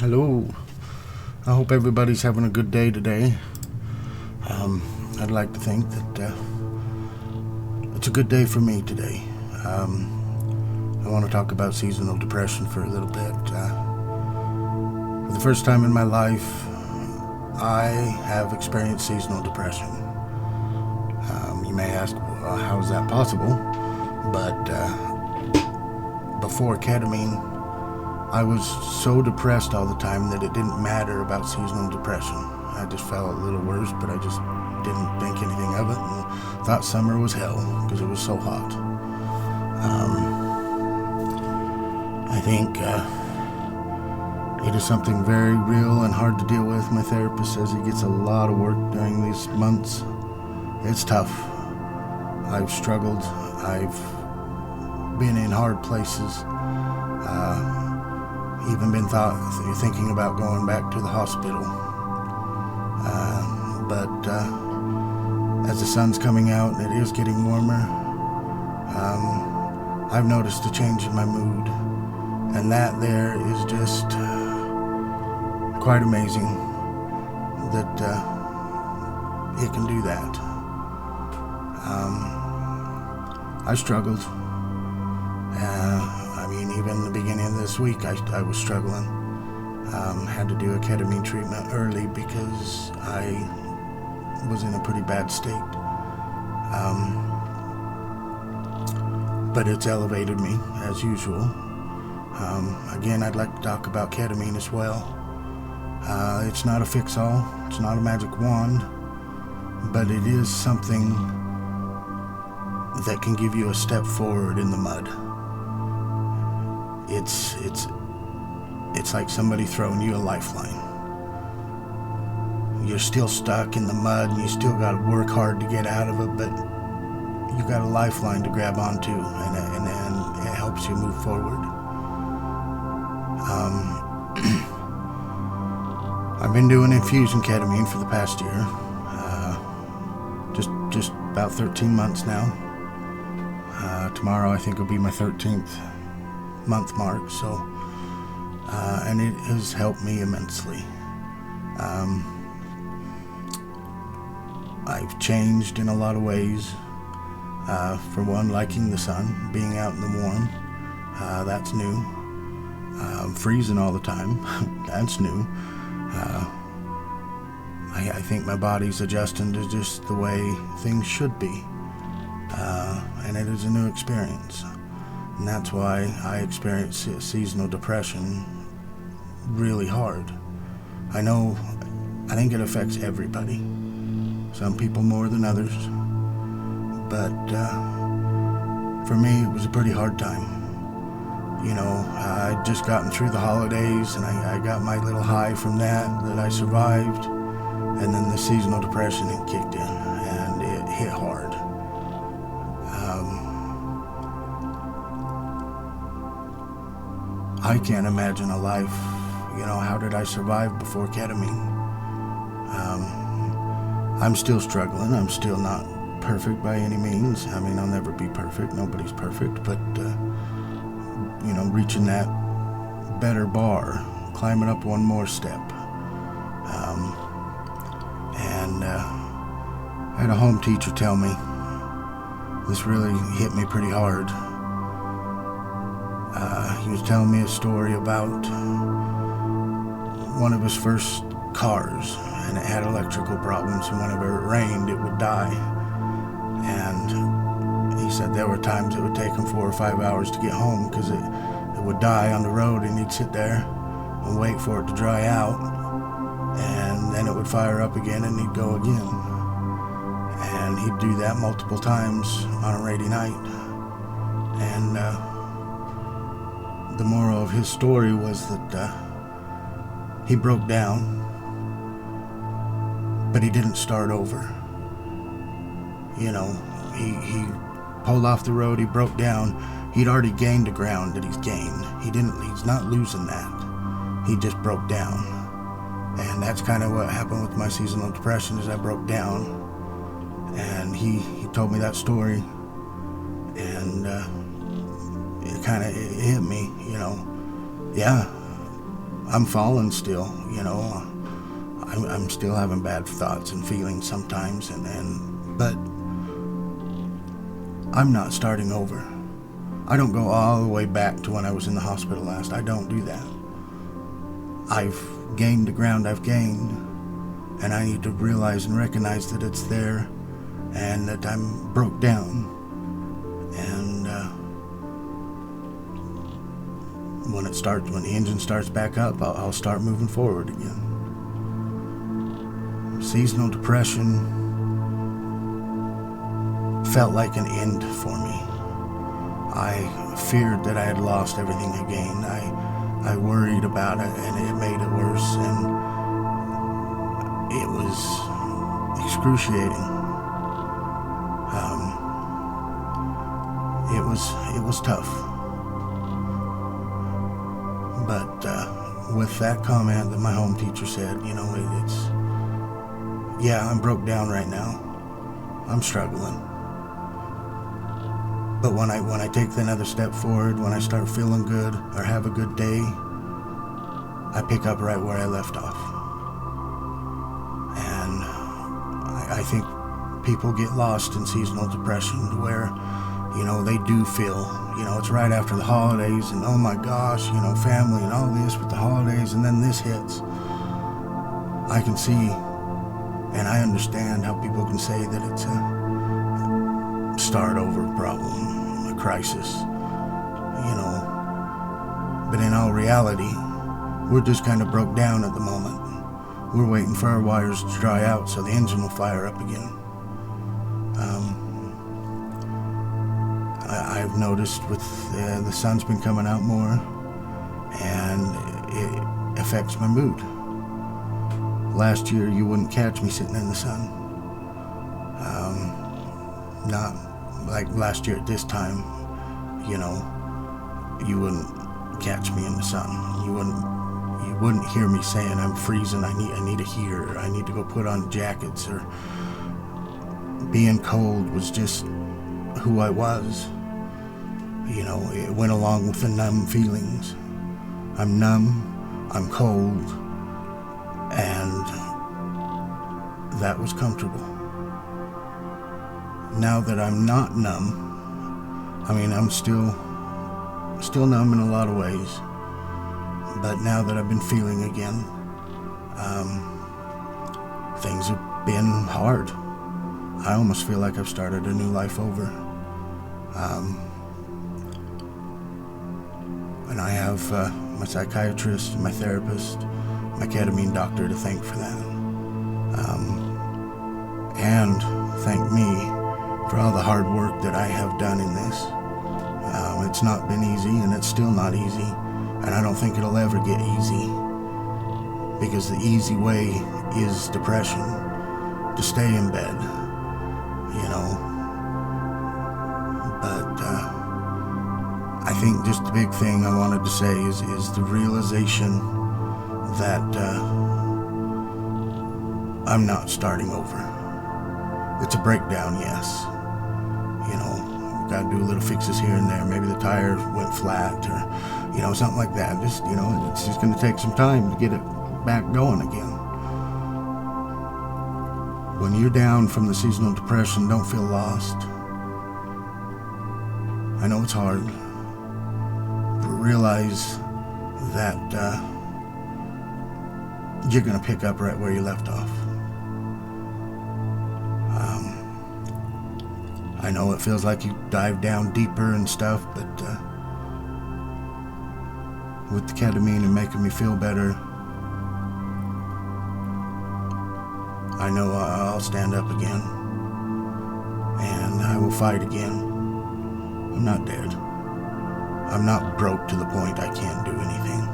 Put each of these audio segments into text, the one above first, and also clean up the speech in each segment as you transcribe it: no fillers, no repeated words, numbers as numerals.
Hello. I hope everybody's having a good day today. I'd like to think that it's a good day for me today. I want to talk about seasonal depression for a little bit. For the first time in my life, I have experienced seasonal depression. You may ask, well, how is that possible? But before ketamine, I was so depressed all the time that it didn't matter about seasonal depression. I just felt a little worse, but I just didn't think anything of it and thought summer was hell because it was so hot. I think it is something very real and hard to deal with. My therapist says he gets a lot of work during these months. It's tough. I've struggled. I've been in hard places. Even been thinking about going back to the hospital. But as the sun's coming out and it is getting warmer, I've noticed a change in my mood. And that there is just quite amazing that it can do that. I struggled. Even the beginning of this week, I was struggling. Had to do a ketamine treatment early because I was in a pretty bad state. But it's elevated me, as usual. Again, I'd like to talk about ketamine as well. It's not a fix-all. It's not a magic wand. But it is something that can give you a step forward in the mud. It's like somebody throwing you a lifeline. You're still stuck in the mud and you still got to work hard to get out of it, but you got a lifeline to grab onto, and it helps you move forward. I've been doing infusion ketamine for the past year, just about 13 months now. Tomorrow I think will be my 13th month mark, so and it has helped me immensely. I've changed in a lot of ways. For one, liking the sun, being out in the warm, that's new. Freezing all the time, that's new. I think my body's adjusting to just the way things should be, and it is a new experience. And that's why I experience seasonal depression really hard. I think it affects everybody. Some people more than others. But for me, it was a pretty hard time. I'd just gotten through the holidays and I got my little high from that I survived. And then the seasonal depression had kicked in and it hit hard. I can't imagine a life, how did I survive before ketamine? I'm still struggling. I'm still not perfect by any means. I'll never be perfect. Nobody's perfect. But, reaching that better bar, climbing up one more step. I had a home teacher tell me, this really hit me pretty hard. He was telling me a story about one of his first cars, and it had electrical problems, and whenever it rained, it would die. And he said there were times it would take him 4 or 5 hours to get home because it would die on the road, and he'd sit there and wait for it to dry out, and then it would fire up again, and he'd go again. And he'd do that multiple times on a rainy night. And the moral of his story was that he broke down, but he didn't start over. He pulled off the road, he broke down. He'd already gained the ground that he's gained. He's not losing that. He just broke down. And that's kind of what happened with my seasonal depression, is I broke down. And he told me that story, and it hit me, yeah, I'm falling still, I'm still having bad thoughts and feelings sometimes, but I'm not starting over. I don't go all the way back to when I was in the hospital last. I don't do that. I've gained the ground I've gained, and I need to realize and recognize that it's there and that I'm broke down. And when the engine starts back up, I'll start moving forward again. Seasonal depression felt like an end for me. I feared that I had lost everything again. I worried about it, and it made it worse, and it was excruciating. It was tough. But with that comment that my home teacher said, I'm broke down right now. I'm struggling. But when I take another step forward, when I start feeling good or have a good day, I pick up right where I left off. And I think people get lost in seasonal depression to where, they do feel, it's right after the holidays and oh my gosh, family and all this with the holidays, and then this hits. I can see and I understand how people can say that it's a start over problem, a crisis, but in all reality, we're just kind of broke down at the moment. We're waiting for our wires to dry out so the engine will fire up again. I've noticed with the sun's been coming out more, and it affects my mood. Last year, you wouldn't catch me sitting in the sun. Not like last year at this time, you wouldn't catch me in the sun. You wouldn't hear me saying I'm freezing. I need a heater. I need to go put on jackets. Or being cold was just who I was. It went along with the numb feelings. I'm numb. I'm cold, and that was comfortable. Now that I'm not numb, I'm still numb in a lot of ways, but now that I've been feeling again, things have been hard. I almost feel like I've started a new life over. And I have my psychiatrist, my therapist, my ketamine doctor to thank for that. And thank me for all the hard work that I have done in this. It's not been easy, and it's still not easy, and I don't think it'll ever get easy, because the easy way is depression, to stay in bed, but I think just the big thing I wanted to say is the realization that I'm not starting over. It's a breakdown, yes. Got to do little fixes here and there. Maybe the tire went flat or, something like that. Just, it's just going to take some time to get it back going again. When you're down from the seasonal depression, don't feel lost. I know it's hard, but realize that you're going to pick up right where you left off. I know it feels like you dive down deeper and stuff, but with the ketamine and making me feel better, I know I'll stand up again, and I will fight again. I'm not dead. I'm not broke to the point I can't do anything.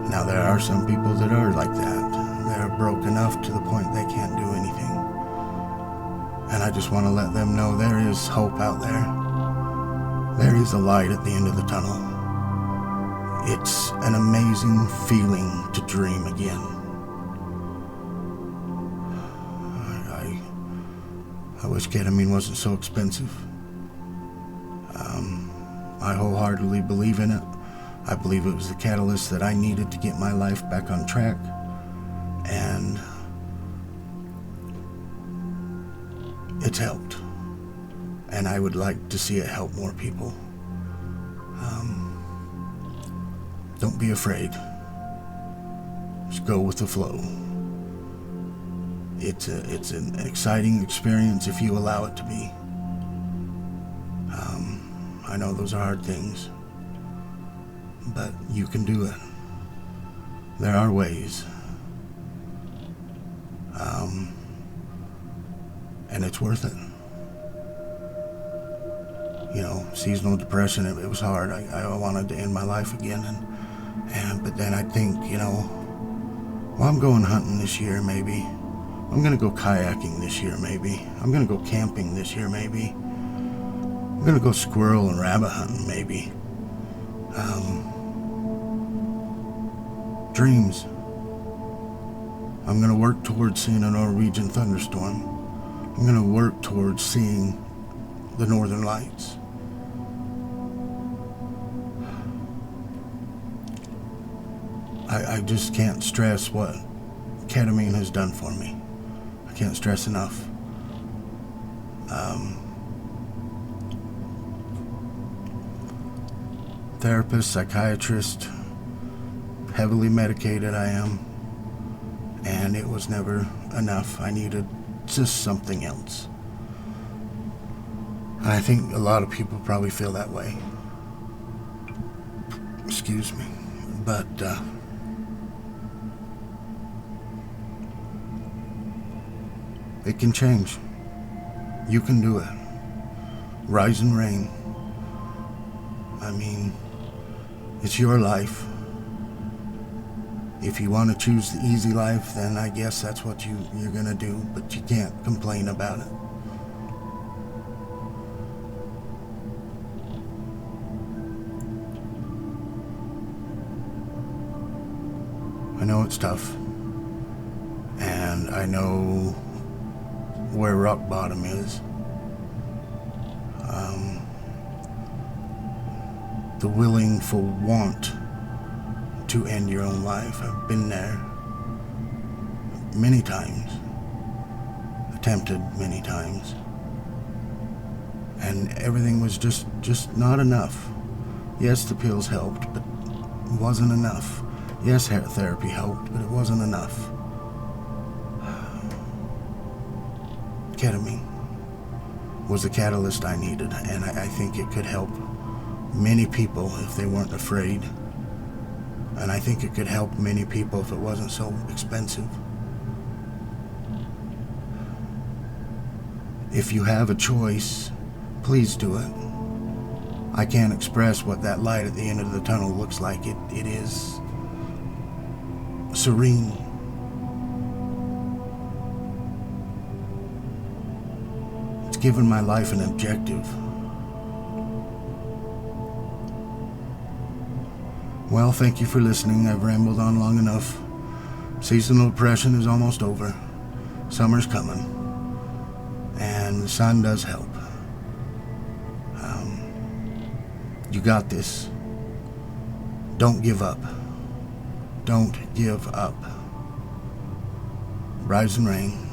Now, there are some people that are like that. They're broke enough to the point they can't do anything. And I just want to let them know there is hope out there. There is a light at the end of the tunnel. It's an amazing feeling to dream again. I wish ketamine wasn't so expensive. I wholeheartedly believe in it. I believe it was the catalyst that I needed to get my life back on track, and it's helped. And I would like to see it help more people. Don't be afraid. Just go with the flow. It's an exciting experience if you allow it to be. I know those are hard things, but you can do it. There are ways. And it's worth it. You know, seasonal depression, it was hard. I wanted to end my life again, but then I think, you know, well, I'm going hunting this year, maybe. I'm gonna go kayaking this year, maybe. I'm gonna go camping this year, maybe. I'm gonna go squirrel and rabbit hunting, maybe. Dreams. I'm gonna work towards seeing a Norwegian thunderstorm. I'm gonna work towards seeing the Northern Lights. I just can't stress what ketamine has done for me. I can't stress enough. Therapist, psychiatrist, heavily medicated I am, and it was never enough. I needed just something else. And I think a lot of people probably feel that way. Excuse me. But, it can change. You can do it. Rise and reign. I mean, it's your life. If you want to choose the easy life, then I guess that's what you're gonna do, but you can't complain about it. I know it's tough, and I know where rock bottom is. The willful want to end your own life. I've been there many times, attempted many times, and everything was just not enough. Yes, the pills helped, but it wasn't enough. Yes, therapy helped, but it wasn't enough. Ketamine was the catalyst I needed, and I think it could help many people if they weren't afraid. And I think it could help many people if it wasn't so expensive. If you have a choice, please do it. I can't express what that light at the end of the tunnel looks like. It is serene. It's given my life an objective. Well, thank you for listening. I've rambled on long enough. Seasonal depression is almost over. Summer's coming. And the sun does help. You got this. Don't give up. Don't give up. Rise and reign.